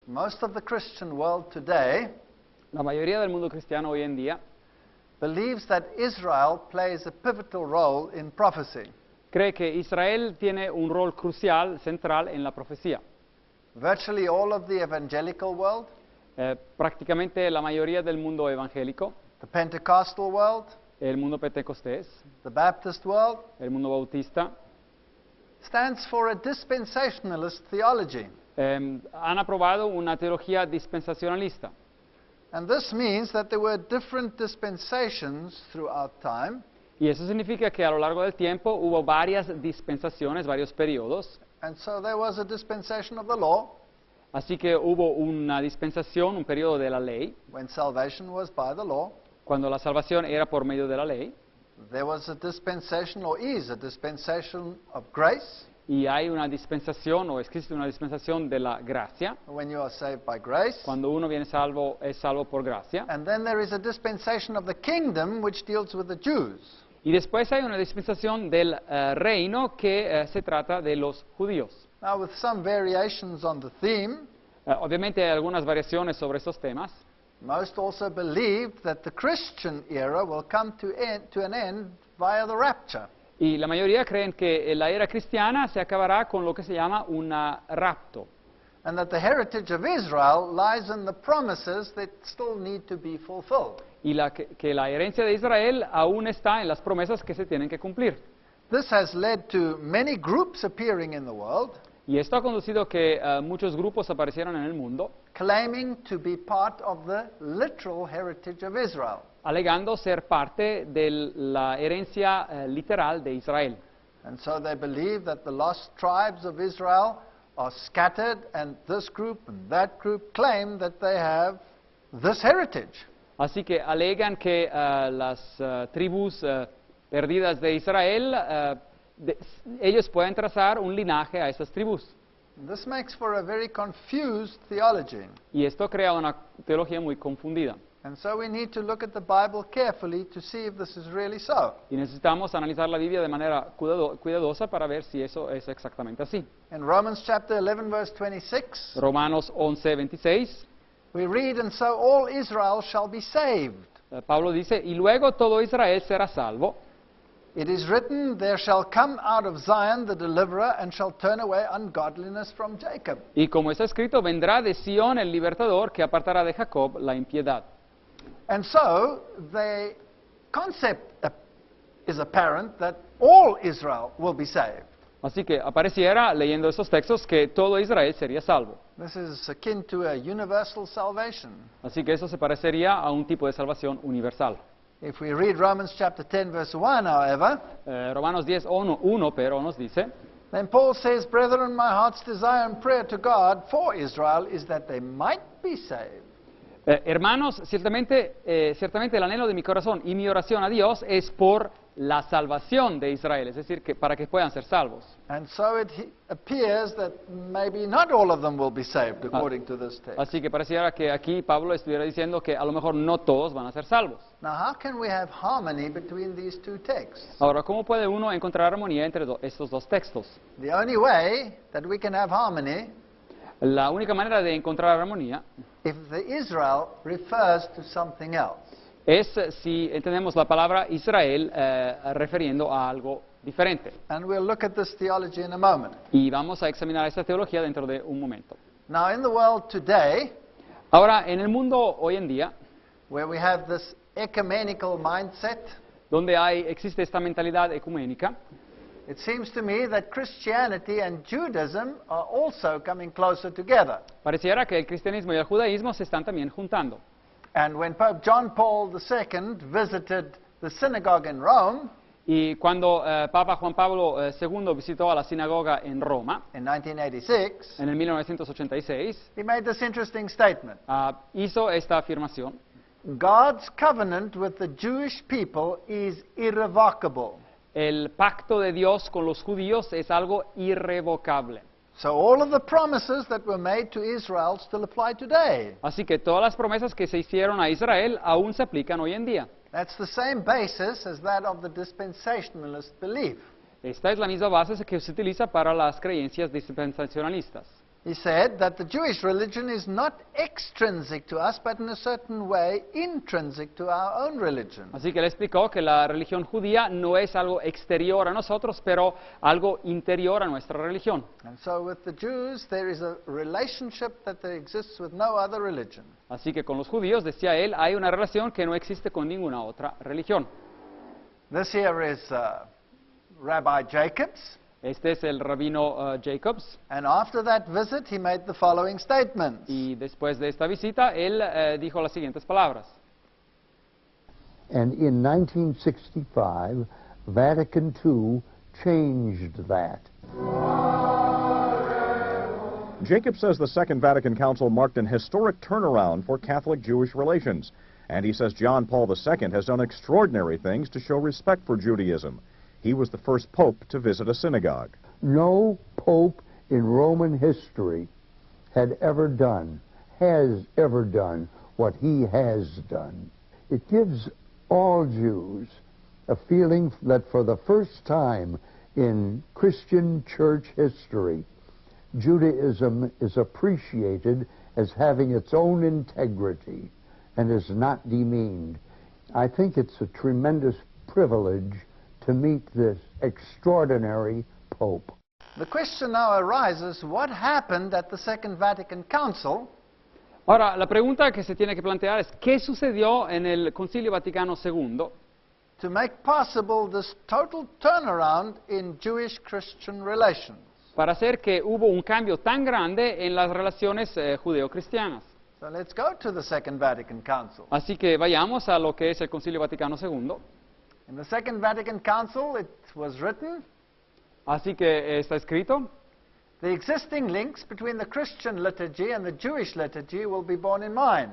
Most of the Christian world today La mayoría del mundo cristiano hoy en día believes that Israel plays a pivotal role in prophecy. cree que Israel tiene un rol crucial, central en la profecía. Virtually all of the evangelical world, Prácticamente la mayoría del mundo evangélico, the Pentecostal world, el mundo pentecostés, the Baptist world, el mundo bautista, stands for a dispensationalist theology. han aprobado una teología dispensacionalista. And this means that there were different dispensations throughout time, Y eso significa que a lo largo del tiempo hubo varias dispensaciones, varios periodos. and so there was a dispensation of the law, Así que hubo una dispensación, un periodo de la ley, when salvation was by the law. cuando la salvación era por medio de la ley. There was a dispensation, or is a dispensation of grace, Y hay una dispensación, o existe una dispensación de la gracia, when you are saved by grace. cuando uno viene salvo, es salvo por gracia. And then there is a dispensation of the kingdom, which deals with the Jews. Y después hay una dispensación del reino que se trata de los judíos. Now, with some variations on the theme, Obviamente hay algunas variaciones sobre estos temas. most also believe that the Christian era will come to an end via the rapture. Y la mayoría creen que la era cristiana se acabará con lo que se llama un rapto. And that the heritage of Israel lies in the promises that still need to be fulfilled. Y que la herencia de Israel aún está en las promesas que se tienen que cumplir. This has led to many groups appearing in the world, Y esto ha conducido a que muchos grupos aparecieron en el mundo, claiming to be part of the literal heritage of Israel. alegando ser parte de la herencia literal de Israel. And so they believe that the lost tribes of Israel are scattered, and this group and that group claim that they have this heritage. Así que alegan que las tribus perdidas de Israel, ellos pueden trazar un linaje a esas tribus. And this makes for a very confused theology. Y esto crea una teología muy confundida. And so we need to look at the Bible carefully to see if this is really so. Y necesitamos analizar la Biblia de manera cuidadosa para ver si eso es exactamente así. In Romans chapter 11, verse 26, Romanos 11:26, we read, "And so all Israel shall be saved. Pablo dice, y luego todo Israel será salvo. It is written, There shall come out of Zion the deliverer, and shall turn away ungodliness from Jacob." Y como está escrito, vendrá de Sión el libertador que apartará de Jacob la impiedad. And so the concept is apparent that all Israel will be saved. Así que apareciera, leyendo esos textos, que todo Israel sería salvo. This is akin to a universal salvation. Así que eso se parecería a un tipo de salvación universal. If we read Romans chapter 10, verse 1, however, Romanos 10:1 pero nos dice, then Paul says, "Brethren, my heart's desire and prayer to God for Israel is that they might be saved." hermanos, ciertamente el anhelo de mi corazón y mi oración a Dios es por la salvación de Israel, es decir, que para que puedan ser salvos. And so it appears that maybe not all of them will be saved, according to this text. Así que pareciera que aquí Pablo estuviera diciendo que a lo mejor no todos van a ser salvos. Now, how can we have harmony between these two texts? Ahora, ¿cómo puede uno encontrar armonía entre estos dos textos? The only way that we can have harmony, La única manera de encontrar armonía if the Israel refers to something else. es si entendemos la palabra Israel refiriendo a algo diferente. And we'll look at this theology in a moment. Y vamos a examinar esta teología dentro de un momento. Now, in the world today, Ahora, en el mundo hoy en día, where we have this ecumenical mindset, donde existe esta mentalidad ecuménica, it seems to me that Christianity and Judaism are also coming closer together. pareciera que el cristianismo y el judaísmo se están también juntando. And when Pope John Paul II visited the synagogue in Rome Y cuando Papa Juan Pablo II visitó a la sinagoga en Roma, in 1986, en el 1986, he made this interesting statement. hizo esta afirmación: God's covenant with the Jewish people is irrevocable. el pacto de Dios con los judíos es algo irrevocable. So all of the promises that were made to Israel still apply today. Así que todas las promesas que se hicieron a Israel aún se aplican hoy en día. That's the same basis as that of the dispensationalist belief. Esta es la misma base que se utiliza para las creencias dispensacionalistas. He said that the Jewish religion is not extrinsic to us, but in a certain way intrinsic to our own religion. Así que le explicó que la religión judía no es algo exterior a nosotros, pero algo interior a nuestra religión. And so with the Jews, there is a relationship that exists with no other religion. Así que con los judíos, decía él, hay una relación que no existe con ninguna otra religión. This here is Rabbi Jacobs. Este es el rabino Jacobs, And after that visit, he made the following statements. y después de esta visita, él dijo las siguientes palabras. And in 1965, Vatican II changed that. Jacob says the Second Vatican Council marked an historic turnaround for Catholic-Jewish relations. And he says John Paul II has done extraordinary things to show respect for Judaism. He was the first pope to visit a synagogue. No pope in Roman history had ever done, has ever done, what he has done. It gives all Jews a feeling that for the first time in Christian church history, Judaism is appreciated as having its own integrity and is not demeaned. I think it's a tremendous privilege to meet this extraordinary Pope. The question now arises, what happened at the Second Vatican Council Ahora, la pregunta que se tiene que plantear es, ¿qué sucedió en el Concilio Vaticano II to make possible this total turnaround in Jewish-Christian relations? para hacer que hubo un cambio tan grande en las relaciones judeo-cristianas? So let's go to the Second Vatican Council. Así que vayamos a lo que es el Concilio Vaticano II. In the Second Vatican Council, it was written, Así que está escrito, the existing links between the Christian liturgy and the Jewish liturgy will be borne in mind.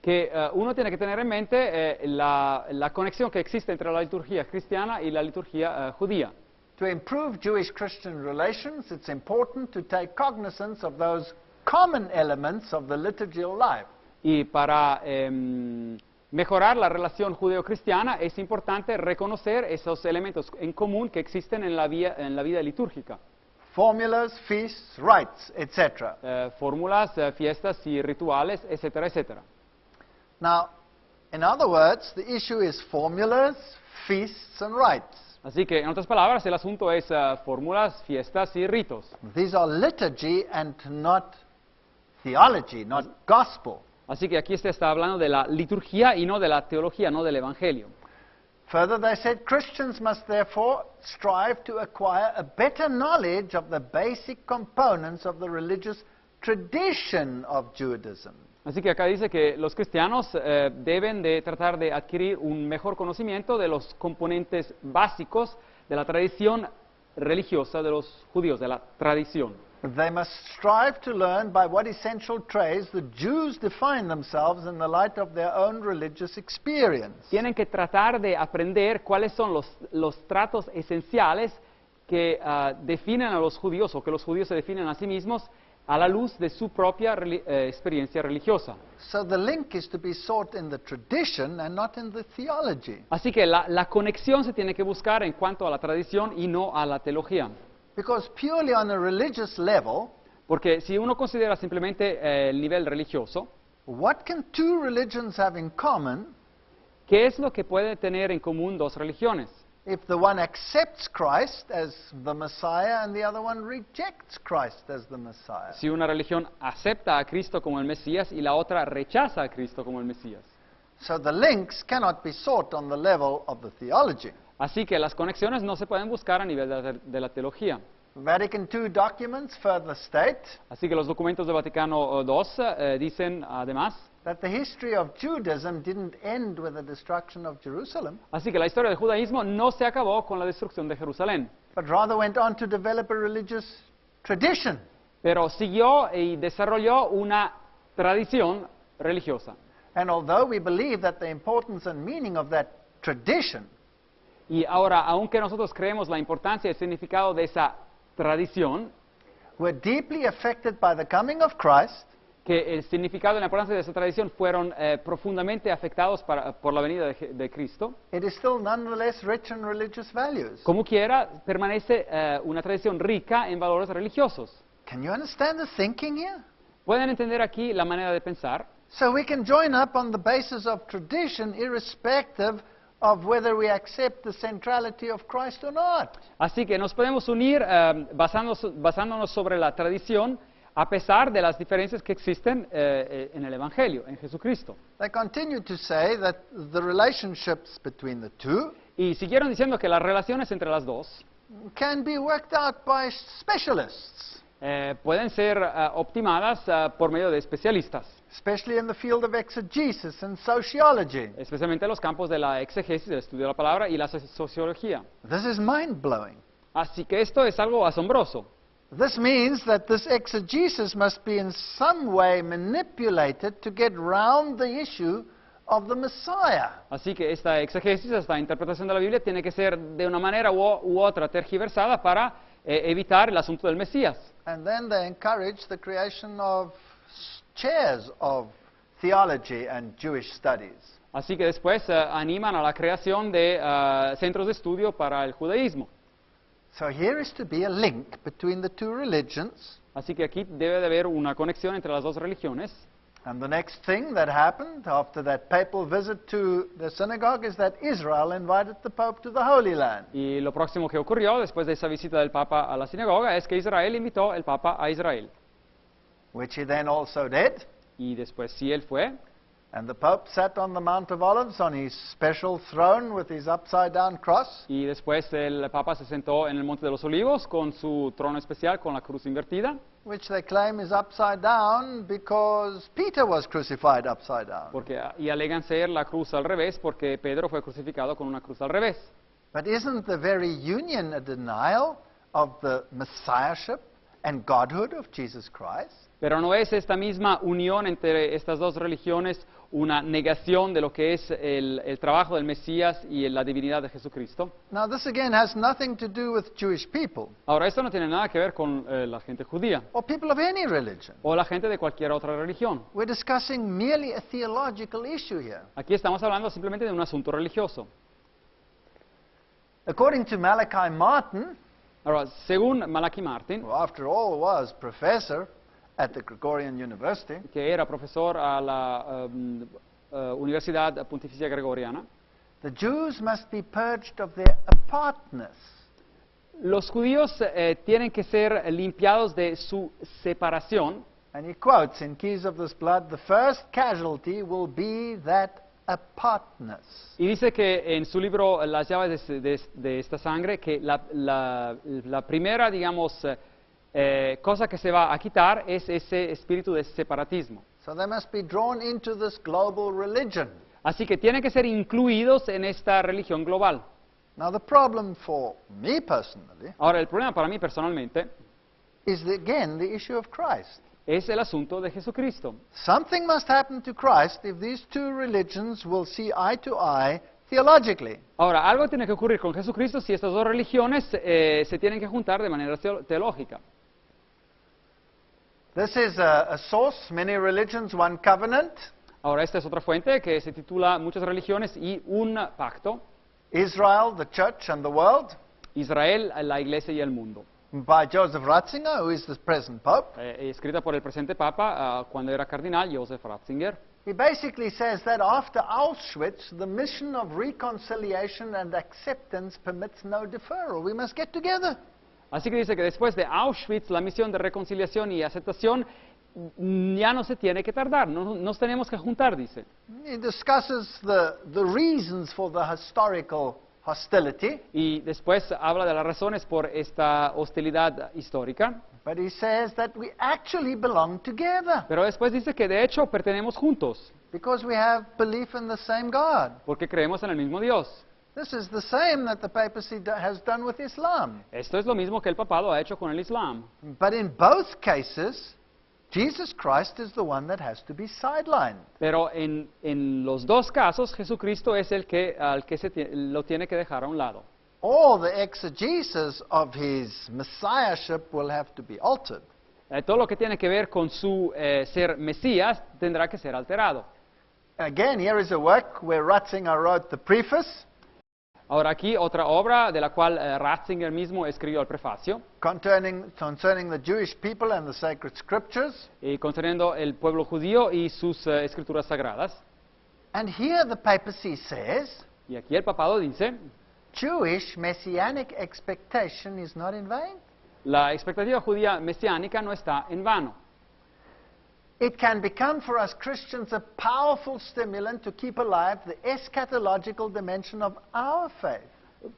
que uno tiene que tener en mente la conexión que existe entre la liturgia cristiana y la liturgia judía. To improve Jewish-Christian relations, it's important to take cognizance of those common elements of the liturgical life. Y para mejorar la relación judeo-cristiana es importante reconocer esos elementos en común que existen en la vida litúrgica. Formulas, feasts, rites, etc. Fórmulas, fiestas y rituales, etcétera, etcétera. Now, in other words, the issue is formulas, feasts, and rites. Así que, en otras palabras, el asunto es fórmulas, fiestas y ritos. These are liturgy and not theology, not gospel. Así que aquí se está hablando de la liturgia y no de la teología, no del evangelio. Further, they said Christians must therefore strive to acquire a better knowledge of the basic components of the religious tradition of Judaism. Así que acá dice que los cristianos deben de tratar de adquirir un mejor conocimiento de los componentes básicos de la tradición religiosa de los judíos, de la tradición. They must strive to learn by what essential traits the Jews define themselves in the light of their own religious experience. Tienen que tratar de aprender cuáles son los tratos esenciales que definen a los judíos o que los judíos se definen a sí mismos a la luz de su propia experiencia religiosa. So the link is to be sought in the tradition and not in the theology. Así que la conexión se tiene que buscar en cuanto a la tradición y no a la teología. Because purely on a religious level, Porque si uno considera simplemente el nivel religioso, what can two religions have in common ¿qué es lo que puede tener en común dos religiones? if the one accepts Christ as the Messiah and the other one rejects Christ as the Messiah? Si una religión acepta a Cristo como el Mesías y la otra rechaza a Cristo como el Mesías. So the links cannot be sought on the level of the theology. Así que las conexiones no se pueden buscar a nivel de la teología. Vatican II documents further state Así que los documentos de Vaticano II dicen además, that the history of Judaism didn't end with the destruction of Jerusalem, así que la historia del judaísmo no se acabó con la destrucción de Jerusalén, but rather went on to develop a religious tradition. pero siguió y desarrolló una tradición religiosa. And although we believe that the importance and meaning of that tradition Y ahora, aunque nosotros creemos la importancia y el significado de esa tradición, were deeply affected by the coming of Christ, que el significado y la importancia de esa tradición fueron profundamente afectados por la venida de Cristo, it is still nonetheless rich in religious values. como quiera, permanece una tradición rica en valores religiosos. Can you understand the thinking here? ¿Pueden entender aquí la manera de pensar? So we can join up on the basis of tradition irrespective of whether we accept the centrality of Christ or not. Así que nos podemos unir basándonos sobre la tradición a pesar de las diferencias que existen en el Evangelio, en Jesucristo. They continue to say that the relationships between the two Y siguieron diciendo que las relaciones entre las dos can be worked out by specialists, pueden ser optimadas por medio de especialistas, especially in the field of exegesis and sociology. especialmente en los campos de la exegesis, del estudio de la palabra y la sociología. This is mind-blowing. Así que esto es algo asombroso. This means that this exegesis must be in some way manipulated to get round the issue of the Messiah. Así que esta exegesis, esta interpretación de la Biblia, tiene que ser de una manera u otra tergiversada para evitar el asunto del Mesías. And then they encourage the creation of chairs of theology and Jewish studies. Así que después animan a la creación de centros de estudio para el judaísmo. So here is to be a link between the two religions. Así que aquí debe de haber una conexión entre las dos religiones. And the next thing that happened after that papal visit to the synagogue is that Israel invited the Pope to the Holy Land. Y lo próximo que ocurrió después de esa visita del Papa a la sinagoga es que Israel invitó al Papa a Israel. Which he then also did. Y después sí él fue. And the Pope sat on the Mount of Olives on his special throne with his upside-down cross. Y después el Papa se sentó en el Monte de los Olivos con su trono especial con la cruz invertida. Which they claim is upside down because Peter was crucified upside down. Y alegan ser la cruz al revés porque Pedro fue crucificado con una cruz al revés. But isn't the very union a denial of the messiahship and godhood of Jesus Christ? Pero ¿no es esta misma unión entre estas dos religiones una negación de lo que es el trabajo del Mesías y la divinidad de Jesucristo? Now this again has nothing to do with Jewish people Ahora, esto no tiene nada que ver con la gente judía or people of any religion. o la gente de cualquier otra religión. We're discussing merely a theological issue here. Aquí estamos hablando simplemente de un asunto religioso. According to Malachi Martin, Ahora, según Malachi Martin, who after all was professor at the Gregorian University, que era profesor a la Universidad Pontificia Gregoriana, the Jews must be purged of their apartness. los judíos tienen que ser limpiados de su separación. And he quotes in Keys of this Blood, the first casualty will be that apartness. Y dice que en su libro Las llaves de esta sangre, que la primera, digamos, cosa que se va a quitar es ese espíritu de separatismo. So they must be drawn into this global religion. Así que tienen que ser incluidos en esta religión global. Now the problem for me personally Ahora, el problema para mí personalmente is again the issue of Christ. es el asunto de Jesucristo. Something must happen to Christ if these two religions will see eye to eye theologically. Ahora, algo tiene que ocurrir con Jesucristo si estas dos religiones se tienen que juntar de manera teológica. This is a source, Many Religions, One Covenant. Ahora, esta es otra fuente que se titula Muchas religiones y un pacto. Israel, the Church and the World, Israel, la iglesia y el mundo. by Joseph Ratzinger, who is the present Pope. Escrita por el presente Papa cuando era cardinal, Joseph Ratzinger. He basically says that after Auschwitz, the mission of reconciliation and acceptance permits no deferral. We must get together. Así que dice que después de Auschwitz, la misión de reconciliación y aceptación ya no se tiene que tardar, no nos tenemos que juntar, dice. He discusses the reasons for the historical hostility, Y después habla de las razones por esta hostilidad histórica, but he says that we actually belong together pero después dice que de hecho pertenecemos juntos, because we have belief in the same God. porque creemos en el mismo Dios. This is the same that the papacy has done with Islam. Esto es lo mismo que el papado ha hecho con el Islam. But in both cases, Jesus Christ is the one that has to be sidelined. Pero en los dos casos, Jesucristo es el que, lo tiene que dejar a un lado. All the exegesis of his messiahship will have to be altered. Todo lo que tiene que ver con su ser Mesías tendrá que ser alterado. Again, here is a work where Ratzinger wrote the preface. Ahora aquí otra obra de la cual Ratzinger mismo escribió el prefacio, concerning the Jewish people and the sacred scriptures. concerniendo el pueblo judío y sus escrituras sagradas. And here the papacy says, Y aquí el papado dice, Jewish messianic expectation is not in vain. la expectativa judía mesiánica no está en vano. It can become for us Christians a powerful stimulant to keep alive the eschatological dimension of our faith.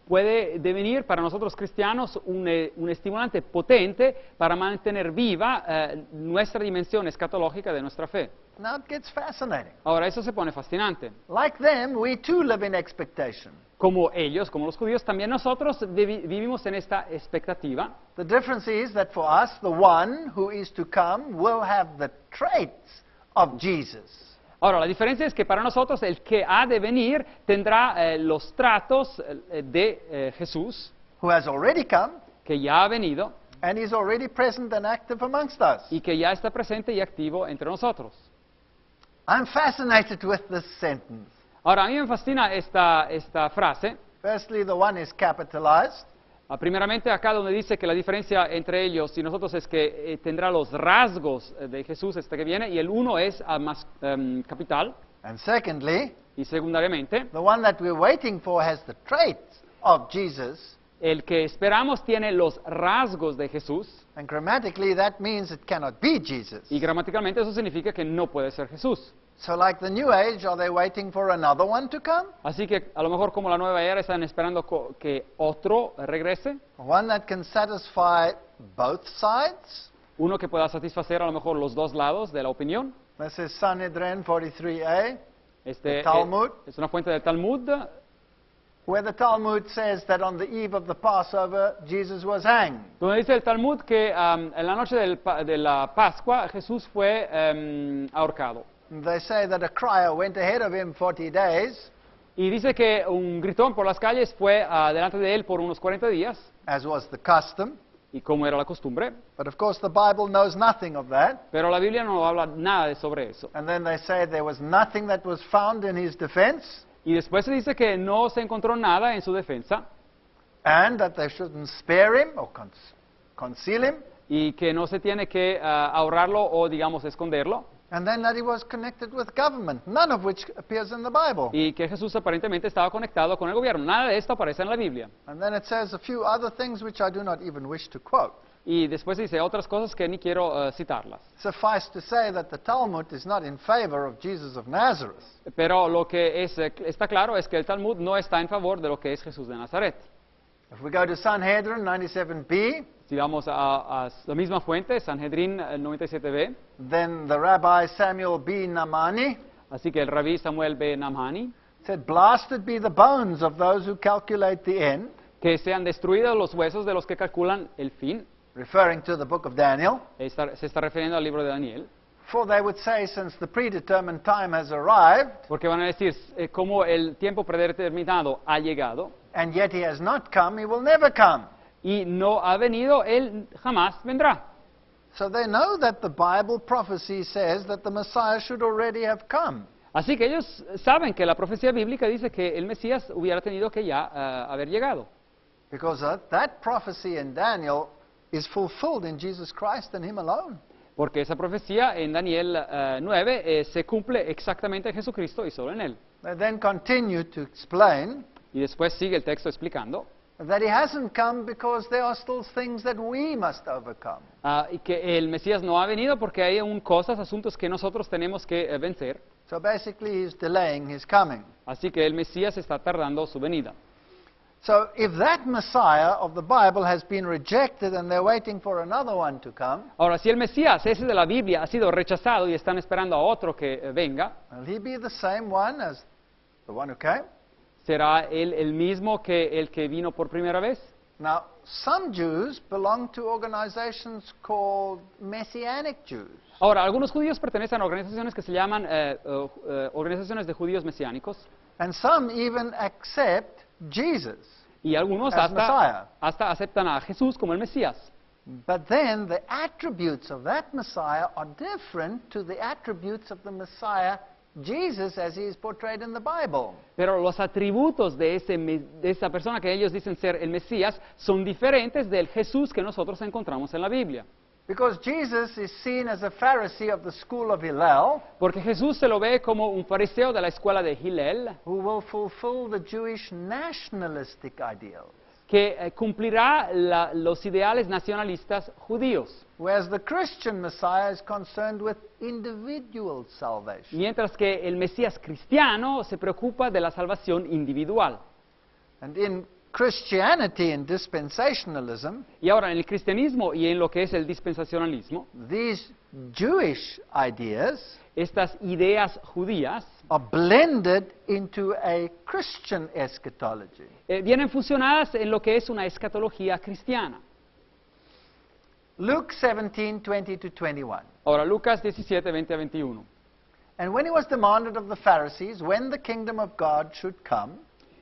Puede devenir para nosotros cristianos un estimulante potente para mantener viva nuestra dimensión escatológica de nuestra fe. Now it gets fascinating. Ahora, eso se pone fascinante. Like them, we too live in expectation. Como ellos, como los judíos, también nosotros vivimos en esta expectativa. The difference is that for us, the one who is to come will have the traits of Jesus. Ahora, la diferencia es que para nosotros el que ha de venir tendrá los tratos de Jesús, Who has already come, que ya ha venido and is already present and active amongst us. y que ya está presente y activo entre nosotros. I'm fascinated with this sentence. Ahora, a mí me fascina esta frase. Firstly, the one is capitalized. Primeramente, acá donde dice que la diferencia entre ellos y nosotros es que tendrá los rasgos de Jesús este que viene, y el uno es más capital. And secondly, Y secundariamente, the one that we're waiting for has the traits of Jesus. el que esperamos tiene los rasgos de Jesús, And grammatically, that means it cannot be Jesus. y gramaticalmente eso significa que no puede ser Jesús. So like the New Age, are they waiting for another one to come? Así que a lo mejor como la nueva era están esperando que otro regrese, One that can satisfy both sides? uno que pueda satisfacer a lo mejor los dos lados de la opinión. This is Sanhedrin 43a, Este The Talmud. es una fuente del Talmud, where the Talmud says that on the eve of the Passover, Jesus was hanged. donde dice el Talmud que en la noche de la Pascua Jesús fue ahorcado. They say that a crier went ahead of him 40 days, Y dice que un gritón por las calles fue delante de él por unos 40 días, as was the custom. y como era la costumbre, But of course, the Bible knows nothing of that. pero la Biblia no habla nada sobre eso. And then they say there was nothing that was found in his defense, Y después se dice que no se encontró nada en su defensa, and that they shouldn't spare him or conceal him, y que no se tiene que ahorrarlo o, digamos, esconderlo, and then that he was connected with government, none of which appears in the Bible. y que Jesús aparentemente estaba conectado con el gobierno. Nada de esto aparece en la Biblia. And then it says a few other things which I do not even wish to quote. Y después dice otras cosas que ni quiero citarlas. Suffice to say that the Talmud is not in favor of Jesus of Nazareth. Pero lo que está claro es que el Talmud no está en favor de lo que es Jesús de Nazaret. If we go to Sanhedrin 97b, Si vamos a la misma fuente, Sanhedrin 97b, then the Rabbi Samuel B. Namani así que el rabí Samuel B. Namani, said, "Blasted be the bones of those who calculate the end," que sean destruidos los huesos de los que calculan el fin. referring to the book of Daniel. Se está refiriendo al libro de Daniel. For they would say, since the predetermined time has arrived, Porque van a decir, como el tiempo predeterminado ha llegado and yet he has not come, he will never come. y no ha venido, él jamás vendrá. So they know that the Bible prophecy says that the Messiah should already have come. Así que ellos saben que la profecía bíblica dice que el Mesías hubiera tenido que ya haber llegado. Because that prophecy in Daniel is fulfilled in Jesus Christ and him alone. Porque esa profecía en Daniel 9 se cumple exactamente en Jesucristo y solo en Él. They then continue to explain Y después sigue el texto explicando that he hasn't come because there are still things that we must overcome. y que el Mesías no ha venido porque hay aún cosas, asuntos que nosotros tenemos que vencer. So basically he's delaying his coming. Así que el Mesías está tardando su venida. So if that Messiah of the Bible has been rejected and they're waiting for another one to come, Ahora, si el Mesías, ese de la Biblia, ha sido rechazado y están esperando a otro que venga, will he be the same one as the one who came? ¿será él el mismo que el que vino por primera vez? Now, some Jews belong to organizations called Messianic Jews. Ahora, algunos judíos pertenecen a organizaciones que se llaman organizaciones de judíos mesiánicos, And some even accept Jesus. y algunos As Messiah. hasta aceptan a Jesús como el Mesías. But then the attributes of that Messiah are different to the attributes of the Messiah Jesus as he is portrayed in the Bible. Pero los atributos de esa persona que ellos dicen ser el Mesías son diferentes del Jesús que nosotros encontramos en la Biblia. Because Jesus is seen as a Pharisee of the school of Hillel, Porque Jesús se lo ve como un fariseo de la escuela de Hillel, who will fulfill the Jewish nationalistic ideals. que cumplirá los ideales nacionalistas judíos. Whereas the Christian Messiah is concerned with individual salvation. Mientras que el Mesías cristiano se preocupa de la salvación individual. And in Christianity and dispensationalism, Y ahora en el cristianismo y en lo que es el dispensacionalismo, these Jewish ideas estas ideas judías are blended into a Christian eschatology. vienen fusionadas en lo que es una escatología cristiana. Luke 17:20 to 21. Ahora Lucas 17, 20 a 21. And when it was demanded of the Pharisees when the kingdom of God should come,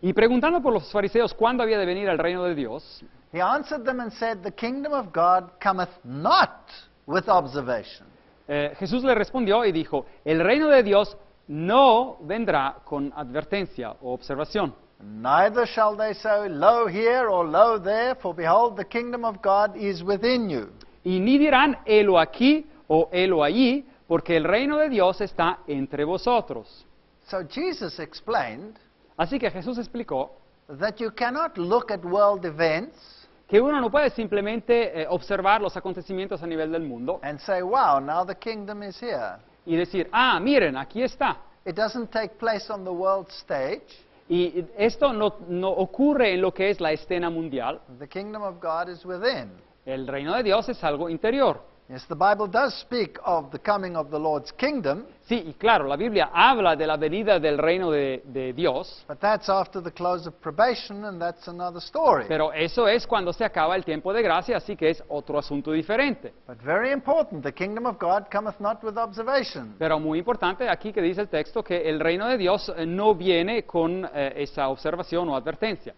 Y preguntando por los fariseos cuándo había de venir el reino de Dios, he answered them and said, the kingdom of God cometh not with observation. Jesús le respondió y dijo, el reino de Dios no vendrá con advertencia o observación. Neither shall they say, lo here or lo there, for behold, the kingdom of God is within you. Y ni dirán, helo aquí o helo allí, porque el reino de Dios está entre vosotros. So Jesus explained Así que Jesús explicó that you cannot look at world events que uno no puede simplemente observar los acontecimientos a nivel del mundo and say, wow, now the kingdom is here. y decir, ah, miren, aquí está. It doesn't take place on the world stage. Y esto no ocurre en lo que es la escena mundial. The kingdom of God is within. El reino de Dios es algo interior. Yes, the Bible does speak of the coming of the Lord's kingdom, Sí, y claro, la Biblia habla de la venida del reino de Dios, but that's after the close of probation, and that's another story. pero eso es cuando se acaba el tiempo de gracia, así que es otro asunto diferente. But very important, the kingdom of God cometh not with observation. Pero muy importante aquí que dice el texto que el reino de Dios no viene con esa observación o advertencia.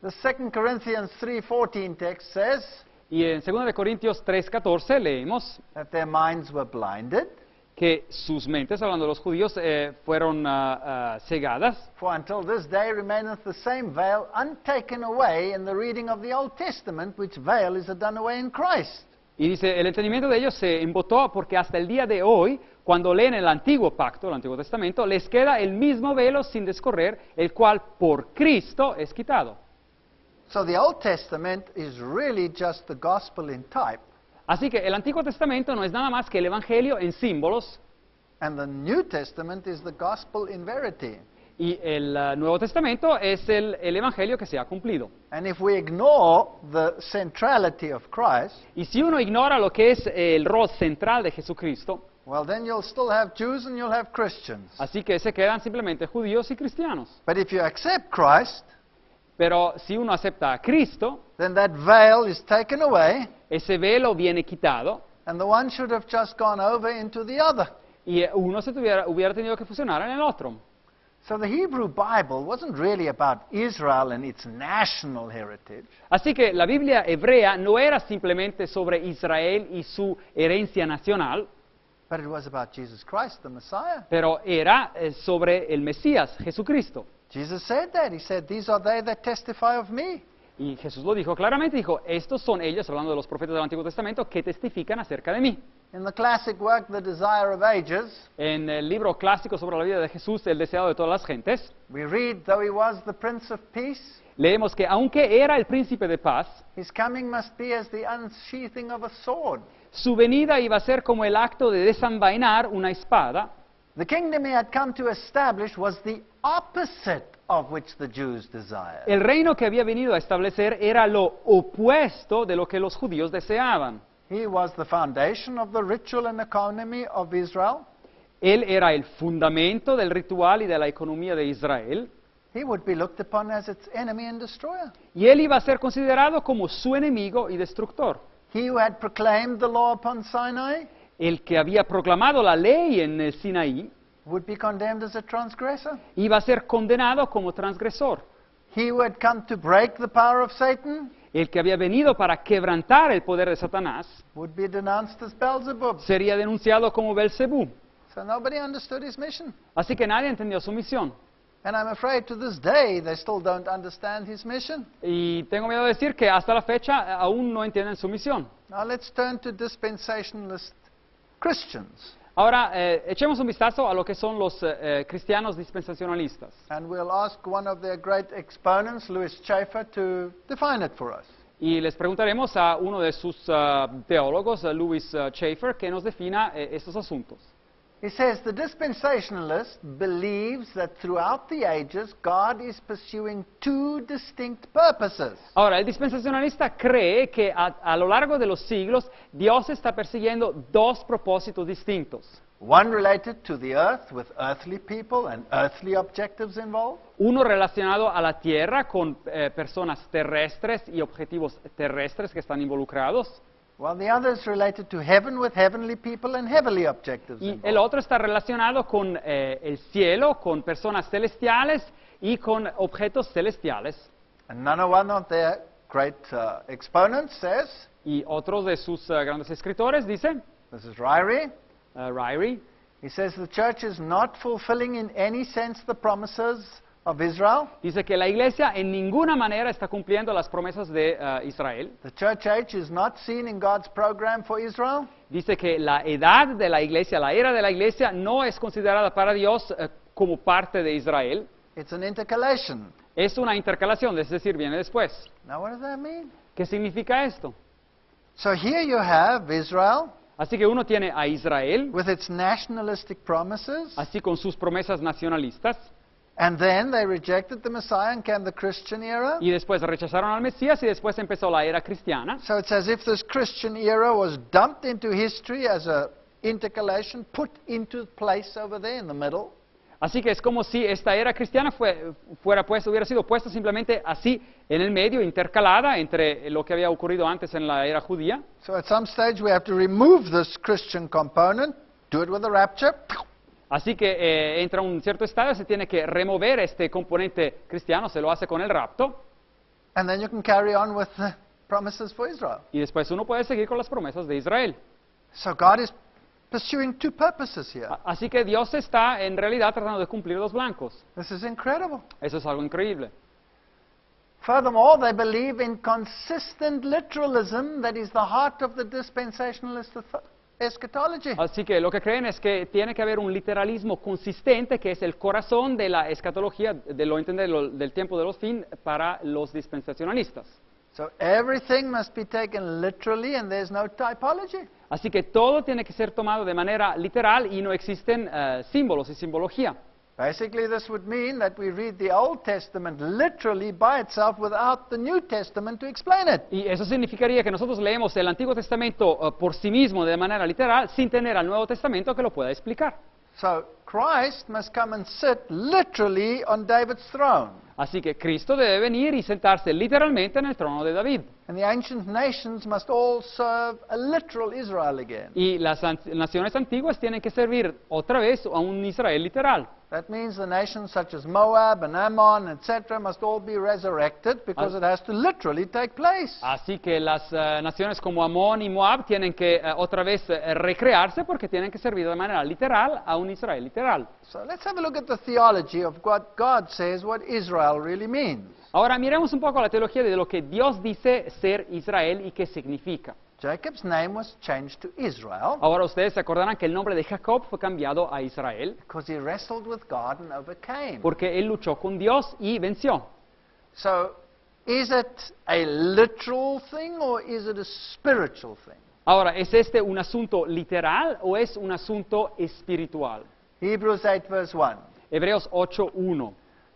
The 2 Corinthians 3:14 text says Y en 2 de Corintios 3:14 leemos that their minds were blinded, que sus mentes, hablando de los judíos, fueron cegadas, for until this day remaineth the same veil untaken away in the reading of the Old Testament, which veil is done away in Christ. y dice, el entendimiento de ellos se embotó porque hasta el día de hoy, cuando leen el Antiguo Pacto, el Antiguo Testamento, les queda el mismo velo sin descorrer, el cual por Cristo es quitado. So the Old Testament is really just the gospel in type, Así que el Antiguo Testamento no es nada más que el Evangelio en símbolos, and the New Testament is the gospel in verity. y el Nuevo Testamento es el Evangelio que se ha cumplido. And if we ignore the centrality of Christ, Y si uno ignora lo que es el rol central de Jesucristo, well, then you'll still have Jews and you'll have Christians. así que se quedan simplemente judíos y cristianos. But if you accept Christ, Pero si uno acepta a Cristo, then that veil is taken away, ese velo viene quitado and the one should have just gone over into the other. y uno hubiera tenido que fusionar en el otro. So the Hebrew Bible wasn't really about Israel and its national heritage. Así que la Biblia hebrea no era simplemente sobre Israel y su herencia nacional, But it was about Jesus Christ, the Messiah. pero era sobre el Mesías, Jesucristo. Jesus said that. He said, these are they that testify of me. Y Jesús lo dijo claramente, dijo, estos son ellos, hablando de los profetas del Antiguo Testamento, que testifican acerca de mí. In the classic work, The Desire of Ages, En el libro clásico sobre la vida de Jesús, El deseado de todas las gentes, we read, though he was the Prince of Peace, leemos que aunque era el príncipe de paz, his coming must be as the unsheathing of a sword. su venida iba a ser como el acto de desenvainar una espada. The kingdom he had come to establish was the opposite of which the Jews desired. El reino que había venido a establecer era lo opuesto de lo que los judíos deseaban. He was the foundation of the ritual and economy of Israel. Él era el fundamento del ritual y de la economía de Israel, He would be looked upon as its enemy and destroyer. y él iba a ser considerado como su enemigo y destructor. He who had proclaimed the law upon Sinai El que había proclamado la ley en el Sinaí would be condemned as a transgressor. iba a ser condenado como transgresor. He who had come to break the power of Satan El que había venido para quebrantar el poder de Satanás would be denounced as Beelzebub. sería denunciado como Belcebú. So nobody understood his mission. Así que nadie entendió su misión. And I'm afraid to this day they still don't understand his mission. Y tengo miedo de decir que hasta la fecha aún no entienden su misión. Now let's turn to dispensationalist Christians. Ahora, echemos un vistazo a lo que son los cristianos dispensacionalistas. And we'll ask one of their great exponents, Louis Schaeffer, to define it for us. Y les preguntaremos a uno de sus teólogos, Louis Schaeffer, que nos defina estos asuntos. He says the dispensationalist believes that throughout the ages God is pursuing two distinct purposes. Ahora, el dispensacionalista cree que a lo largo de los siglos Dios está persiguiendo dos propósitos distintos. One related to the earth with earthly people and earthly objectives involved. Uno relacionado a la tierra con personas terrestres y objetivos terrestres que están involucrados. While the other is related to heaven with heavenly people and heavenly objectives Y involved. el otro está relacionado con el cielo, con personas celestiales y con objetos celestiales. And one of their great exponents says, Y otro de sus grandes escritores dice, this is Ryrie, Ryrie, he says the church is not fulfilling in any sense the promises of Israel. dice que la iglesia en ninguna manera está cumpliendo las promesas de Israel. The church age is not seen in God's program for Israel. Dice que la edad de la iglesia, la era de la iglesia, no es considerada para Dios como parte de Israel. It's an intercalation. Es una intercalación, es decir, viene después. Now what does that mean? ¿Qué significa esto? So here you have Israel Así que uno tiene a Israel, with its nationalistic promises, así con sus promesas nacionalistas, and then they rejected the Messiah and came the Christian era. y después rechazaron al Mesías y después empezó la era cristiana. So it's as if this Christian era was dumped into history as a intercalation, put into place over there in the middle. Así que es como si esta era cristiana hubiera sido puesta simplemente así en el medio, intercalada entre lo que había ocurrido antes en la era judía. So at some stage we have to remove this Christian component, do it with the rapture, Así que entra un cierto estado, se tiene que remover este componente cristiano, se lo hace con el rapto, and then you can carry on with the promises for Israel. y después uno puede seguir con las promesas de Israel. So God is pursuing two purposes here. Así que Dios está en realidad tratando de cumplir dos blancos. This is incredible. Eso es algo increíble. Furthermore, they believe in consistent literalism that is the heart of the dispensationalist eschatology. Así que lo que creen es que tiene que haber un literalismo consistente, que es el corazón de la escatología, de lo entender del tiempo de los fin para los dispensacionalistas. So everything must be taken literally and there's no typology. Así que todo tiene que ser tomado de manera literal y no existen símbolos y simbología. Basically, this would mean that we read the Old Testament literally by itself without the New Testament to explain it. Y eso significaría que nosotros leemos el Antiguo Testamento por sí mismo de manera literal sin tener al Nuevo Testamento que lo pueda explicar. So Christ must come and sit literally on David's throne. Así que Cristo debe venir y sentarse literalmente en el trono de David. And the ancient nations must all serve a literal Israel again. Y las naciones antiguas tienen que servir otra vez a un Israel literal. That means the nations such as Moab and Ammon, etc., must all be resurrected because it has to literally take place. Así que las naciones como Amón y Moab tienen que otra vez recrearse porque tienen que servir de manera literal a un Israel literal. So let's have a look at the theology of what God says what Israel really means. Ahora miremos un poco la teología de lo que Dios dice ser Israel y qué significa. Jacob's name was changed to Israel Ahora ustedes se acordarán que el nombre de Jacob fue cambiado a Israel because he wrestled with God and overcame. porque él luchó con Dios y venció. So, is it a literal thing or is it a spiritual thing? Ahora, ¿es este un asunto literal o es un asunto espiritual? Hebrews 8 verse 1. Hebreos 8:1.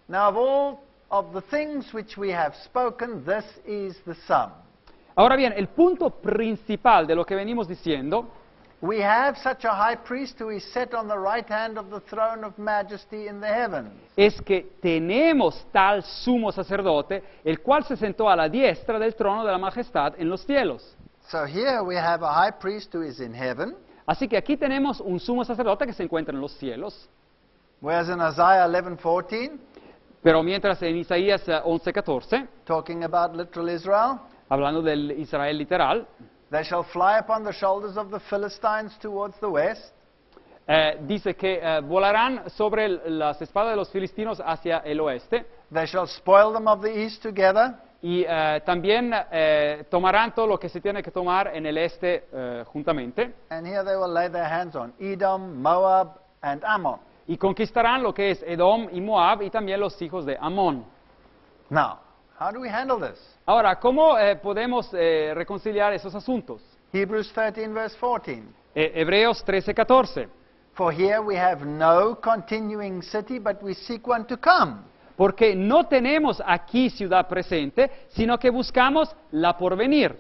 Now of all of the things which we have spoken, this is the sum. Ahora bien, el punto principal de lo que venimos diciendo We have such a high priest who is set on the right hand of the throne of majesty in the heavens. es que tenemos tal sumo sacerdote, el cual se sentó a la diestra del trono de la majestad en los cielos. So here we have a high priest who is in heaven, Así que aquí tenemos un sumo sacerdote que se encuentra en los cielos, whereas in Isaiah 11:14, pero mientras en Isaías 11:14, talking about literal Israel, hablando del Israel literal, they shall fly upon the shoulders of the Philistines towards the west. dice que volarán sobre las espadas de los filistinos hacia el oeste They shall spoil them of the east together, y también tomarán todo lo que se tiene que tomar en el este juntamente and here they will lay their hands on Edom, Moab, and Ammon. y conquistarán lo que es Edom y Moab y también los hijos de Amón. Now, how do we handle this? Ahora, ¿cómo podemos reconciliar esos asuntos? Hebrews 13, verse 14. Hebreos 13:14. For here we have no continuing city, but we seek one to come. Porque no tenemos aquí ciudad presente, sino que buscamos la porvenir.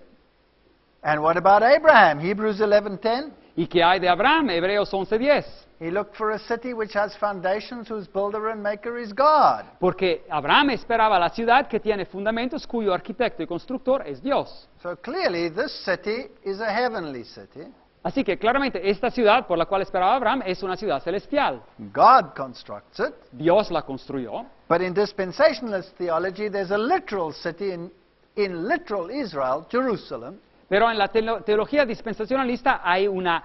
And what about Abraham? Hebrews 11:10. ¿Y qué hay de Abraham? Hebreos 11:10. He looked for a city which has foundations, whose builder and maker is God. Porque Abraham esperaba la ciudad que tiene fundamentos, cuyo arquitecto y constructor es Dios. So clearly, this city is a heavenly city. Así que claramente esta ciudad por la cual esperaba Abraham es una ciudad celestial. God constructs it. Dios la construyó. But in dispensationalist theology, there's a literal city in literal Israel, Jerusalem. Pero en la teología dispensacionalista hay una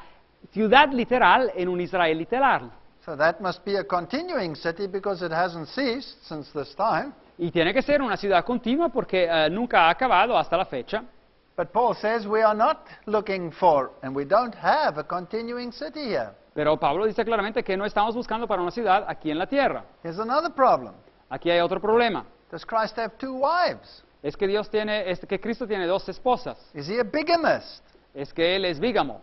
ciudad literal en un Israel literal. So that must be a continuing city because it hasn't ceased since this time. Y tiene que ser una ciudad continua porque nunca ha acabado hasta la fecha. But Paul says we are not looking for, and we don't have a continuing city here. Pero Pablo dice claramente que no estamos buscando para una ciudad aquí en la tierra. Here's another problem. Aquí hay otro problema. Does Christ have two wives? Es que que Cristo tiene dos esposas. Is he a bigamist? Es que él es bígamo.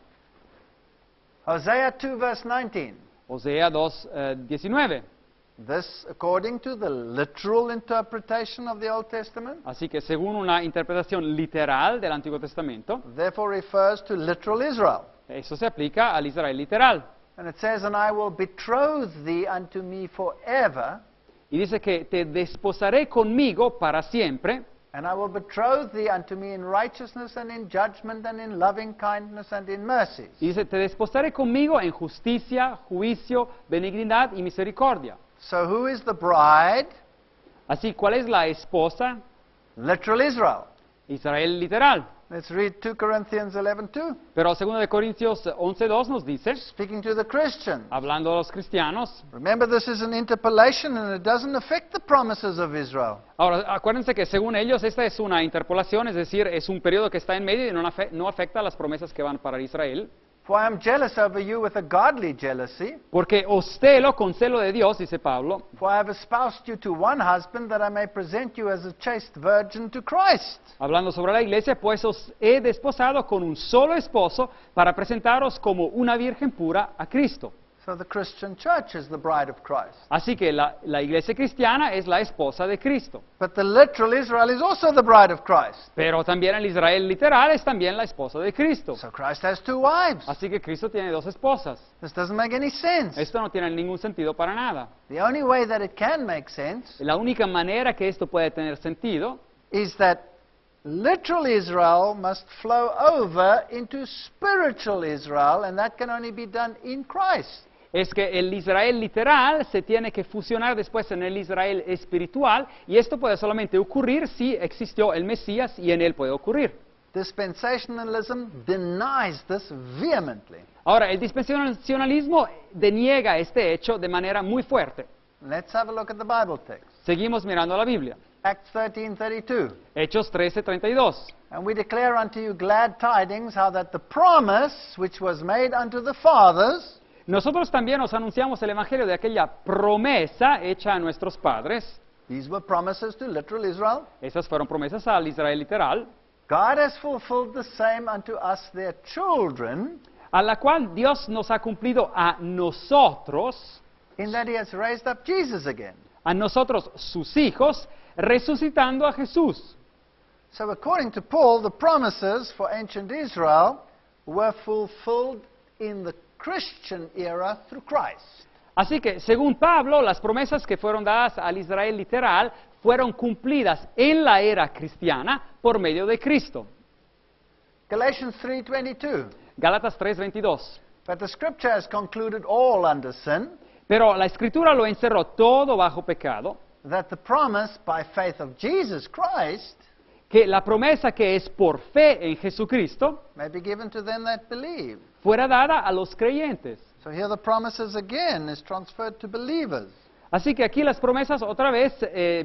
Hosea 2 verse 19. Osea 2:19. This according to the literal interpretation of the Old Testament, Así que según una interpretación literal del Antiguo Testamento, therefore refers to literal Israel. eso se aplica al Israel literal. And it says, and I will betroth thee unto me forever, Y dice que te desposaré conmigo para siempre, and I will betroth thee unto me in righteousness and in judgment and in loving kindness and in mercy. y dice, te desposaré conmigo en justicia, juicio, benignidad y misericordia. So who is the bride? Así, ¿cuál es la esposa? Literal Israel. Israel literal. Let's read 2 Corinthians 11:2. Pero 2 de Corintios 11:2 nos dice, Speaking to the Christians. hablando a los cristianos, Remember, this is an interpolation and it doesn't affect the promises of Israel. ahora acuérdense que según ellos esta es una interpolación, es decir, es un periodo que está en medio y no afecta a las promesas que van para Israel. For I am jealous over you with a godly jealousy, Porque os celo con celo de Dios, dice Pablo, for I have espoused you to one husband that I may present you as a chaste virgin to Christ. hablando sobre la iglesia, pues os he desposado con un solo esposo para presentaros como una virgen pura a Cristo. So the Christian church is the bride of Christ. Así que la iglesia cristiana es la esposa de Cristo. But the literal Israel is also the bride of Christ. Pero también el Israel literal es también la esposa de Cristo. So Christ has two wives. Así que Cristo tiene dos esposas. This doesn't make any sense. Esto no tiene ningún sentido para nada. The only way that it can make sense La única manera que esto puede tener sentido is that literal Israel must flow over into spiritual Israel, and that can only be done in Christ. es que el Israel literal se tiene que fusionar después en el Israel espiritual y esto puede solamente ocurrir si existió el Mesías y en él puede ocurrir. Dispensationalism denies this vehemently. Ahora, el dispensacionalismo deniega este hecho de manera muy fuerte. Let's have a look at the Bible text. Seguimos mirando la Biblia. Acts 13:32. Hechos 13:32. And we declare unto you glad tidings, how that the promise which was made unto the fathers, Nosotros también os anunciamos el Evangelio de aquella promesa hecha a nuestros padres. these were promises to literal Israel. Esas fueron promesas al Israel literal, God has fulfilled the same unto us, their children, a la cual Dios nos ha cumplido a nosotros, in that he has raised up Jesus again. a nosotros sus hijos, resucitando a Jesús. So according to Paul, the promises for ancient Israel were fulfilled in the Christian era through Christ. Así que, según Pablo, las promesas que fueron dadas al Israel literal fueron cumplidas en la era cristiana por medio de Cristo. Galatians 3:22. Gálatas 3:22. But the scripture has concluded all under sin, Pero la Escritura lo encerró todo bajo pecado, that the promise by faith of Jesus Christ que la promesa que es por fe en Jesucristo may be given to them that believe. fuera dada a los creyentes. So here the promises again is transferred to believers. Así que aquí las promesas otra vez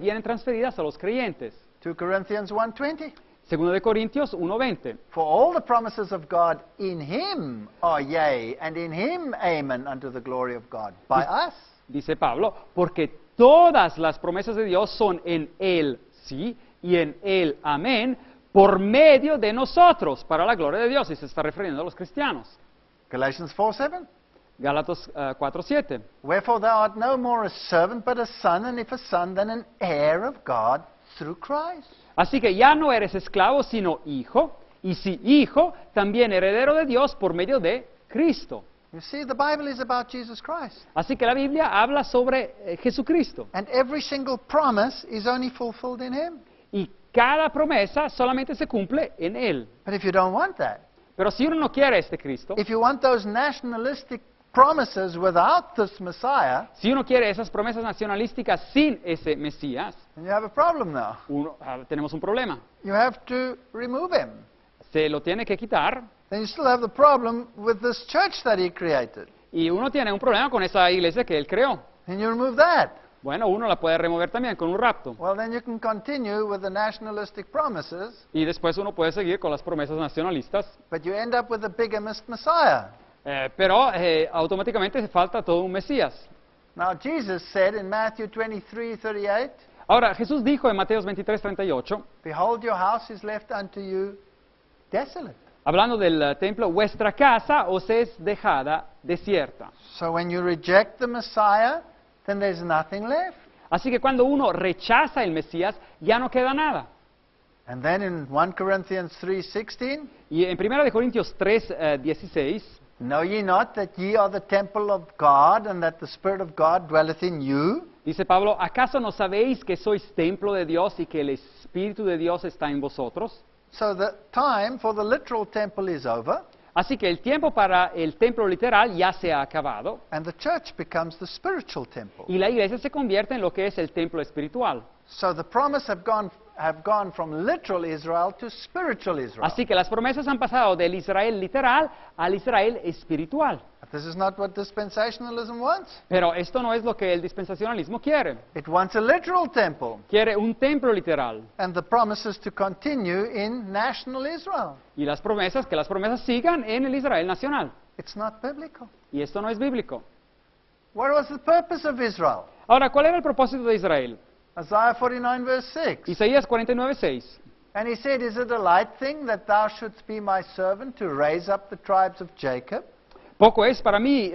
vienen transferidas a los creyentes. 2 Corinthians 1:20. Segundo de Corintios 1:20. For all the promises of God in him are yea, and in him amen unto the glory of God. By us. Dice Pablo, porque todas las promesas de Dios son en Él sí y en Él amén, por medio de nosotros, para la gloria de Dios, y se está refiriendo a los cristianos. Galatians 4:7. Gálatas 4:7. Wherefore thou art no more a servant, but a son, and if a son, then an heir of God through Christ. Así que ya no eres esclavo, sino hijo, y si hijo, también heredero de Dios por medio de Cristo. You see, the Bible is about Jesus Christ. Así que la Biblia habla sobre Jesucristo. And every single promise is only fulfilled in him. Y cada promesa solamente se cumple en Él. But if you don't want that, Pero si uno no quiere este Cristo, if you want those nationalistic promises without this Messiah, si uno quiere esas promesas nacionalísticas sin ese Mesías, then you have a problem now. tenemos un problema. You have to remove him. Se lo tiene que quitar Then you still have the problem with this church that he created. y uno tiene un problema con esa iglesia que Él creó. And you remove that. Bueno, uno la puede remover también con un rapto. Well, then you can continue with the nationalistic promises, Y después uno puede seguir con las promesas nacionalistas, but you end up with a bigamist Messiah. pero automáticamente falta todo un Mesías. Now, Jesus said in Matthew 23:38, Ahora, Jesús dijo en Mateo 23:38, behold, your house is left unto you desolate. hablando del templo, vuestra casa os es dejada desierta. So when you reject the Messiah, then there's nothing left. Así que cuando uno rechaza el Mesías, ya no queda nada. And then in 1 Corinthians 3:16, Y en 1 de Corintios 3:16, know ye not that ye are the temple of God, and that the Spirit of God dwelleth in you? dice Pablo, ¿acaso no sabéis que sois templo de Dios y que el Espíritu de Dios está en vosotros? So the time for the literal temple is over, Así que el tiempo para el templo literal ya se ha acabado and the church becomes the spiritual temple. y la iglesia se convierte en lo que es el templo espiritual. So the promise have gone from literal Israel to spiritual Israel. Así que las promesas han pasado del Israel literal al Israel espiritual. But this is not what dispensationalism wants. Pero esto no es lo que el dispensacionalismo quiere. It wants a literal temple, Quiere un templo literal. and the promise is to continue in national Israel. Y que las promesas sigan en el Israel nacional. It's not biblical. Y esto no es bíblico. What was the purpose of Israel? Ahora, ¿cuál era el propósito de Israel? Isaiah 49 verse 6. Isaías 49:6. And he said, is it a light thing that thou shouldst be my servant to raise up the tribes of Jacob? Poco es para mí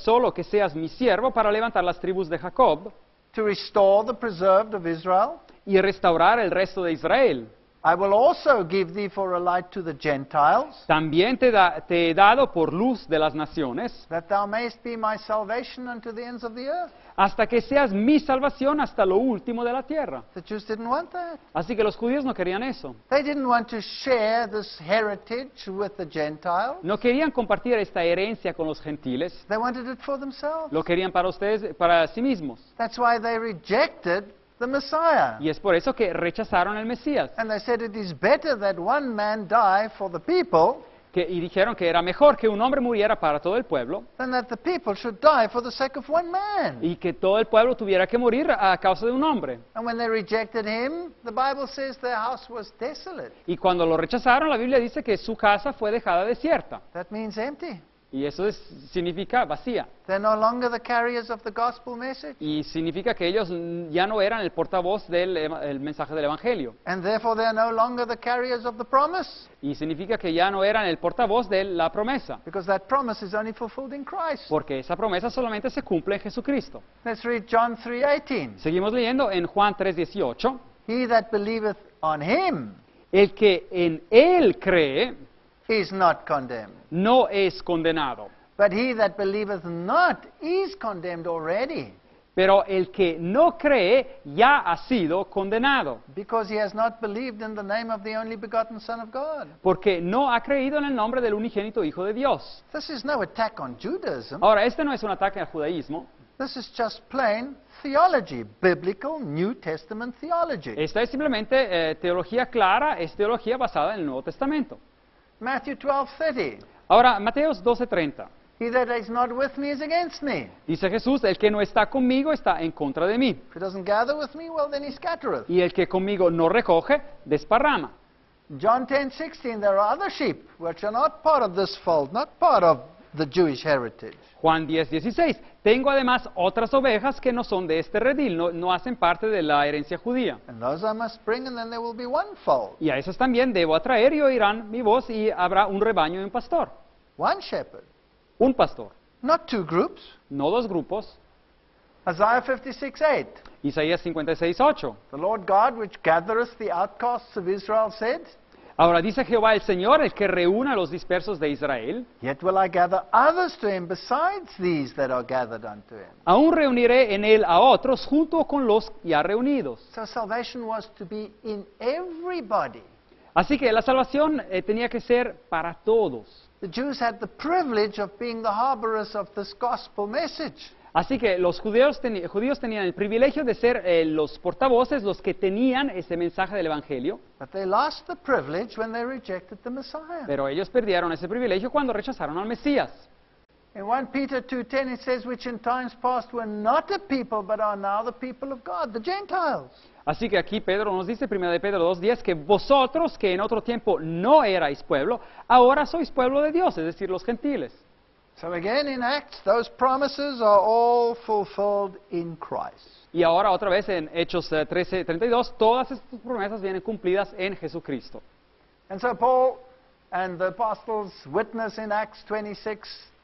solo que seas mi siervo para levantar las tribus de Jacob To restore the preserved of Israel? y restaurar el resto de Israel. I will also give thee for a light to the Gentiles, También te he dado por luz de las naciones, that thou mayest be my salvation unto the ends of the earth. hasta que seas mi salvación hasta lo último de la tierra. The Jews didn't want that. Así que los judíos no querían eso. They didn't want to share this heritage with the Gentiles. No querían compartir esta herencia con los gentiles. They wanted it for themselves. Lo querían para ustedes, para sí mismos. That's why they rejected the Messiah. Y es por eso que rechazaron el Mesías. And they said it is better that one man die for the people Y dijeron que era mejor que un hombre muriera para todo el pueblo than that the people should die for the sake of one man. y que todo el pueblo tuviera que morir a causa de un hombre. And when they rejected him, the Bible says their house was desolate. Y cuando lo rechazaron, la Biblia dice que su casa fue dejada desierta. That means empty. Y eso significa vacía. They're no longer the carriers of the gospel message. Y significa que ellos ya no eran el portavoz del el mensaje del Evangelio. And therefore they're no longer the carriers of the promise. Y significa que ya no eran el portavoz de la promesa. Because that promise is only fulfilled in Christ. Porque esa promesa solamente se cumple en Jesucristo. Let's read John 3:18. Seguimos leyendo en Juan 3:18. He that believeth on him El que en Él cree is not condemned. no es condenado. But he that believeth not is condemned already, Pero el que no cree ya ha sido condenado, because he has not believed in the name of the only begotten Son of God. porque no ha creído en el nombre del unigénito Hijo de Dios. This is no attack on Judaism. Ahora, este no es un ataque al judaísmo, This is just plain theology, biblical New Testament theology. esta es simplemente teología clara, es teología basada en el Nuevo Testamento. Matthew 12:30. Ahora, Mateos 12:30. He that is not with me is against me. Dice Jesús, el que no está conmigo está en contra de mí. If he doesn't gather with me, well, then he scattereth. Y el que conmigo no recoge, desparrama. John 10:16, there are other sheep which are not part of this fold, not part of the Jewish heritage. Juan 10:16. Tengo además otras ovejas que no son de este redil, no hacen parte de la herencia judía. And those I must bring, and then there will be one fold, Y a esas también debo atraer y oirán mi voz y habrá un rebaño y un pastor. one shepherd, Un pastor, not two groups. no dos grupos. Isaiah 56:8, Isaías 56:8. the Lord God which gathereth the outcasts of Israel said, Ahora dice Jehová el Señor, el que reúne a los dispersos de Israel, yet will I gather others to him besides these that are gathered unto him. aún reuniré en él a otros junto con los ya reunidos. So salvation was to be in everybody. Así que la salvación tenía que ser para todos. The Jews had the privilege of being the harborers of this gospel message. Así que los judíos tenían el privilegio de ser los portavoces, los que tenían ese mensaje del Evangelio, But they lost the privilege when they rejected the Messiah. pero ellos perdieron ese privilegio cuando rechazaron al Mesías. In 1 Peter 2:10 it says, which in times past were not a people, but are now the people of God, the Gentiles. Así que aquí Pedro nos dice, 1 de Pedro 2:10, que vosotros que en otro tiempo no erais pueblo, ahora sois pueblo de Dios, es decir, los gentiles. So again in Acts, those promises are all fulfilled in Christ. Y ahora otra vez en Hechos 13:32, todas estas promesas vienen cumplidas en Jesucristo. And so Paul and the apostles witness in Acts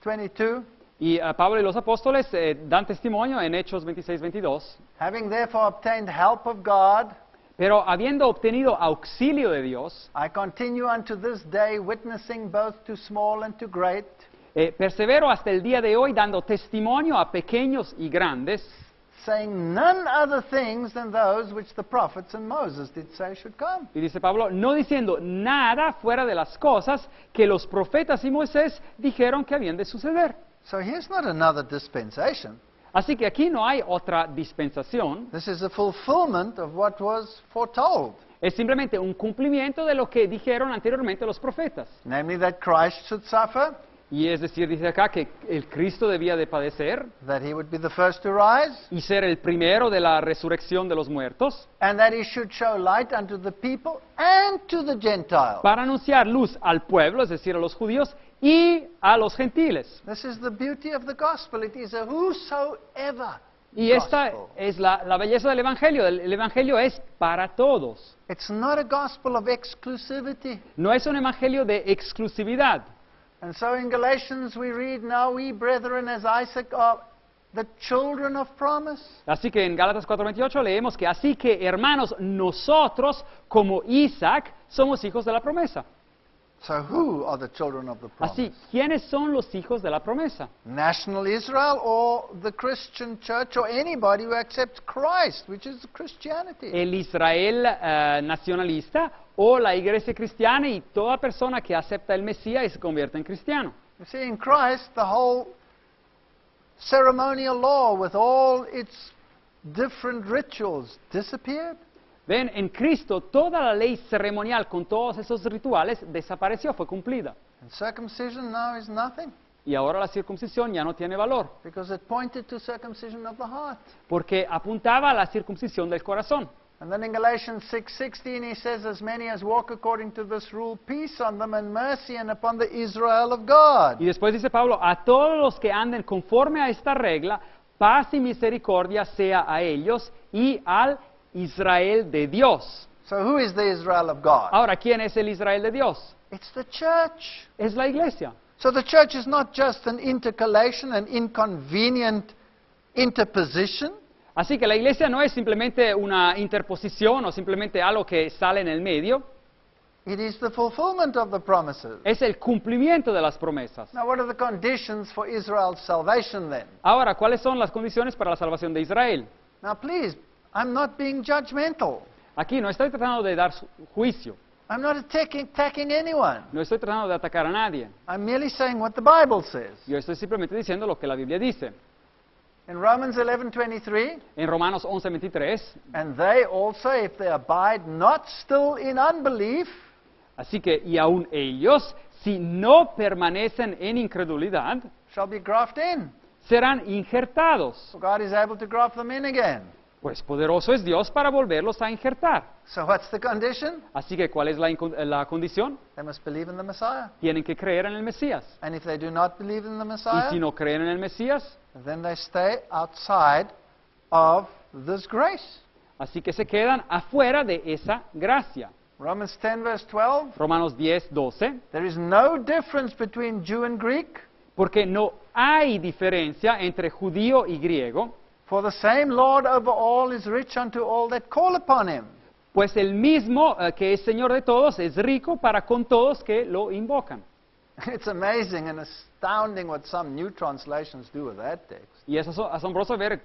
26:22, Y Pablo y los apóstoles dan testimonio en Hechos 26:22, having therefore obtained help of God, pero habiendo obtenido auxilio de Dios, I continue unto this day witnessing both to small and to great, persevero hasta el día de hoy dando testimonio a pequeños y grandes, saying none other things than those which the prophets and Moses did say should come. y dice Pablo, no diciendo nada fuera de las cosas que los profetas y Moisés dijeron que habían de suceder. So here's not another dispensation. Así que aquí no hay otra dispensación, This is a fulfillment of what was foretold, es simplemente un cumplimiento de lo que dijeron anteriormente los profetas. namely that Christ should suffer, Y es decir, dice acá que el Cristo debía de padecer that he would be the first to rise, y ser el primero de la resurrección de los muertos, and that he should show light unto the people and to the Gentiles. para anunciar luz al pueblo, es decir, a los judíos y a los gentiles. This is the beauty of the gospel. It is a whosoever Y esta gospel. es la belleza del Evangelio. El Evangelio es para todos. It's not a gospel of exclusivity. No es un Evangelio de exclusividad. And so in Galatians we read, now we brethren as Isaac are the children of promise. Así que en Gálatas 4:28 leemos que así que, hermanos, nosotros como Isaac somos hijos de la promesa. So who are the children of the promise? Así, ¿quiénes son los hijos de la promesa? National Israel or the Christian church or anybody who accepts Christ, which is Christianity. ¿El Israel nacionalista o la iglesia cristiana y toda persona que acepta el Mesías y se convierte en cristiano? You see, in Christ, the whole ceremonial law with all its different rituals disappeared. Ven, en Cristo toda la ley ceremonial con todos esos rituales desapareció, fue cumplida. And circumcision now is nothing Y ahora la circuncisión ya no tiene valor, because it pointed to circumcision of the heart. porque apuntaba a la circuncisión del corazón. And then in Galatians 6:16 he says, as many as walk according to this rule, peace on them and mercy and upon the Israel of God. Y después dice Pablo, a todos los que anden conforme a esta regla, paz y misericordia sea a ellos y al Israel de Dios. So who is the Israel of God? Ahora, ¿quién es el Israel de Dios? It's the church. Es la iglesia. So the church is not just an intercalation, an inconvenient interposition. Así que la iglesia no es simplemente una interposición o simplemente algo que sale en el medio, It is the fulfillment of the promises. es el cumplimiento de las promesas. Now, what are the conditions for Israel's salvation then? Ahora, ¿cuáles son las condiciones para la salvación de Israel? Now, please, I'm not being judgmental. Aquí no estoy tratando de dar juicio, I'm not attacking anyone. no estoy tratando de atacar a nadie. I'm merely saying what the Bible says. Yo estoy simplemente diciendo lo que la Biblia dice. In Romans 11:23, En Romanos 11:23, and they also, if they abide not still in unbelief, así que, y aún ellos, si no permanecen en incredulidad, shall be grafted in. serán injertados. For God is able to graft them in again. Pues poderoso es Dios para volverlos a injertar. So what's the condition? Así que, ¿cuál es la condición? They must believe in the Messiah. Tienen que creer en el Mesías. And if they do not believe in the Y Messiah, si no creen en el Mesías, then they stay outside of this grace. así que se quedan afuera de esa gracia. Romans 10 verse 12, Romanos 10, 12. there is no difference between Jew and Greek, Porque no hay diferencia entre judío y griego, for the same Lord over all is rich unto all that call upon him. pues el mismo que es Señor de todos es rico para con todos que lo invocan. It's amazing and astounding what some new translations do with that text. Y es asombroso ver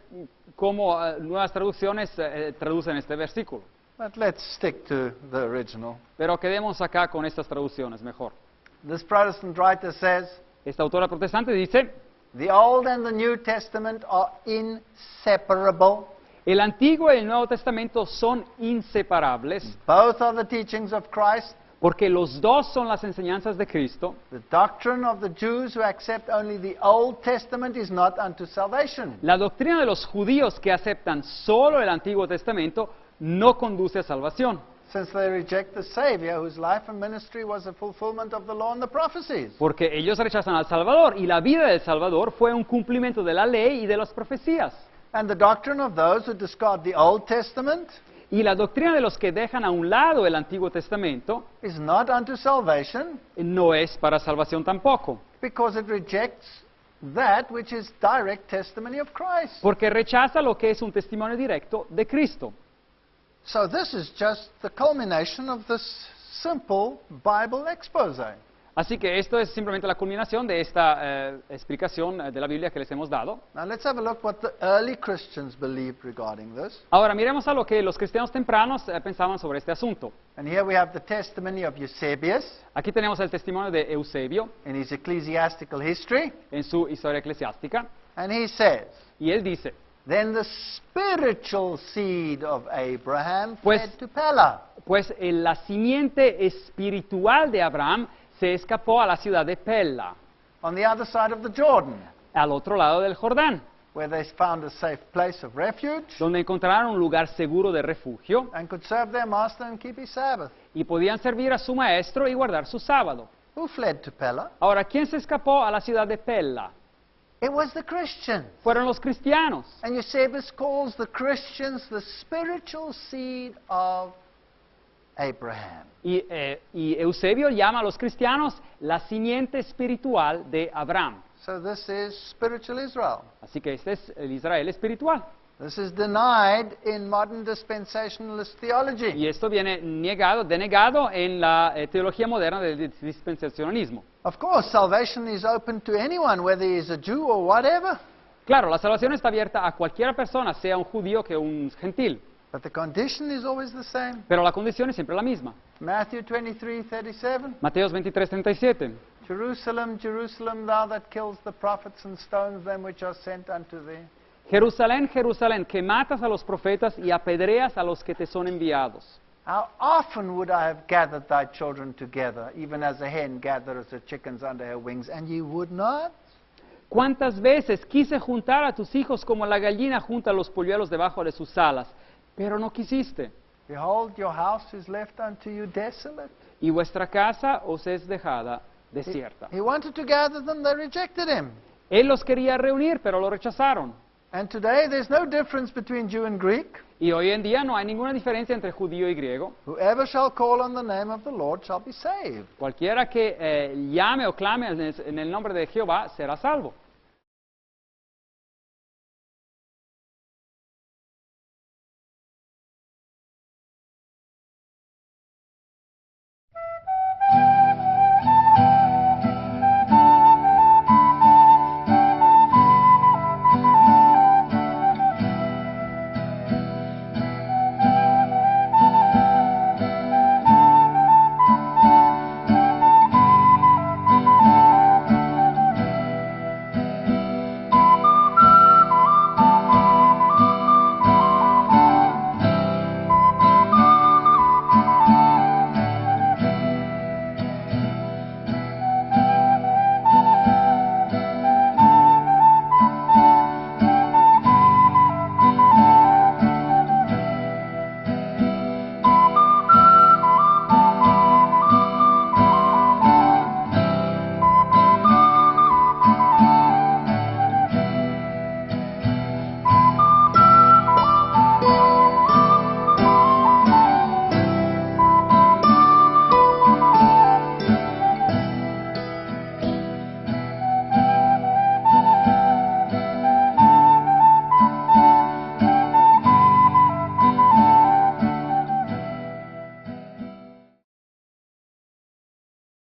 cómo nuevas traducciones traducen este versículo. But let's stick to the original. Pero quedemos acá con estas traducciones mejor. This Protestant writer says, Esta autora protestante dice, the Old and the New Testament are inseparable. el Antiguo y el Nuevo Testamento son inseparables, Both are the teachings of Christ. porque los dos son las enseñanzas de Cristo. The doctrine of the Jews who accept only the Old Testament is not unto salvation. La doctrina de los judíos que aceptan solo el Antiguo Testamento no conduce a salvación, Since they reject the Savior whose life and ministry was a fulfillment of the law and the prophecies. porque ellos rechazan al Salvador, y la vida del Salvador fue un cumplimiento de la ley y de las profecías. And the doctrine of those who discard the Old Testament Y la doctrina de los que dejan a un lado el Antiguo Testamento is not unto salvation no es para salvación tampoco, because it rejects that which is direct testimony of Christ. porque rechaza lo que es un testimonio directo de Cristo. So this is just the culmination of this simple Bible expose. Así que esto es simplemente la culminación de esta explicación de la Biblia que les hemos dado. Now let's have a look what the early Christians believed regarding this. Ahora miremos a lo que los cristianos tempranos pensaban sobre este asunto. And here we have the testimony of Eusebius Aquí tenemos el testimonio de Eusebio in his ecclesiastical history. en su historia eclesiástica, And he says, y él dice, then the spiritual seed of Abraham Pues- fled to Pella. pues la simiente espiritual de Abraham se escapó a la ciudad de Pella, On the other side of the Jordan, al otro lado del Jordán, where they found a safe place of refuge donde encontraron un lugar seguro de refugio and could serve their master and keep his Sabbath. y podían servir a su maestro y guardar su sábado. Who fled to Pella? Ahora, ¿quién se escapó a la ciudad de Pella? It was the Christians. Fueron los cristianos. And Eusebius calls the Christians the spiritual seed of Abraham. Y Eusebio llama a los cristianos la simiente espiritual de Abraham. So this is spiritual Israel. Así que este es el Israel espiritual. This is denied in modern dispensationalist theology. Y esto viene denegado en la teología moderna del dispensacionalismo. Of course, salvation is open to anyone, whether he is a Jew or whatever. Claro, la salvación está abierta a cualquier persona, sea un judío que un gentil, But the condition is always the same. pero la condición es siempre la misma. Matthew 23:37. Mateos 23:37. Jerusalem, Jerusalem, thou that kills the prophets and stones them which are sent unto thee. Jerusalén, Jerusalén, que matas a los profetas y apedreas a los que te son enviados. How often would I have gathered thy children together, even as a hen gathers her chickens under her wings, and ye would not? ¿Cuántas veces quise juntar a tus hijos como la gallina junta los polluelos debajo de sus alas, pero no quisiste? Behold, your house is left unto you desolate. Y vuestra casa os es dejada desierta. He wanted to gather them, they rejected him. Él los quería reunir, pero lo rechazaron. And today there's no difference between Jew and Greek. Y hoy en día no hay ninguna diferencia entre judío y griego. Whoever shall call on the name of the Lord shall be saved. Cualquiera que llame o clame en el nombre de Jehová será salvo.